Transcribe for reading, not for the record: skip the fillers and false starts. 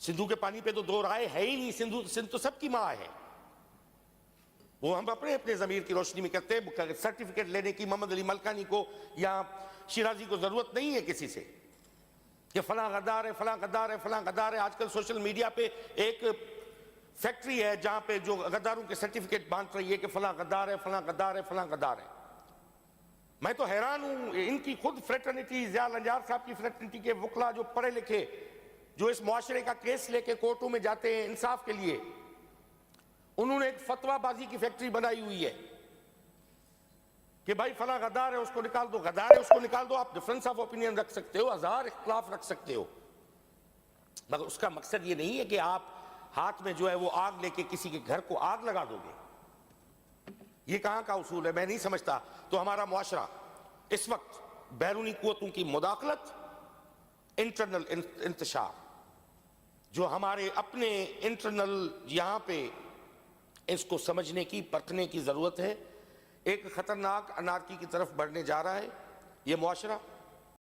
سندھو کے پانی پہ تو دو رائے ہے ہی نہیں، سندھ تو سب کی ماں ہے. وہ ہم اپنے ضمیر کی روشنی میں کرتے ہیں. سرٹیفکیٹ لینے کی محمد علی ملکانی کو یا شیرازی کو ضرورت نہیں ہے کسی سے کہ فلاں غدار ہے، فلاں غدار ہے، فلاں غدار ہے. آج کل سوشل میڈیا پہ ایک فیکٹری ہے جہاں پہ جو غداروں کے سرٹیفکیٹ بانٹ رہی ہے کہ فلاں غدار ہے، فلاں غدار ہے، فلاں غدار ہے. میں تو حیران ہوں ان کی خود فریٹرنیٹی، ضیاء النجار صاحب کی فریٹرنیٹی کے وکلا جو پڑھے لکھے، جو اس معاشرے کا کیس لے کے کورٹوں میں جاتے ہیں انصاف کے لیے، انہوں نے ایک فتویٰ بازی کی فیکٹری بنائی ہوئی ہے کہ بھائی فلاں غدار ہے اس کو نکال دو، غدار ہے اس کو نکال دو. آپ ڈفرنس آف اوپینین رکھ سکتے ہو، ہزار اختلاف رکھ سکتے ہو، مگر اس کا مقصد یہ نہیں ہے کہ آپ ہاتھ میں جو ہے وہ آگ لے کے کسی کے گھر کو آگ لگا دو گے. یہ کہاں کا اصول ہے؟ میں نہیں سمجھتا. تو ہمارا معاشرہ اس وقت بیرونی قوتوں کی مداخلت، انٹرنل انتشار، جو ہمارے اپنے انٹرنل یہاں پہ اس کو سمجھنے کی، پرکھنے کی ضرورت ہے. ایک خطرناک انارکی کی طرف بڑھنے جا رہا ہے یہ معاشرہ.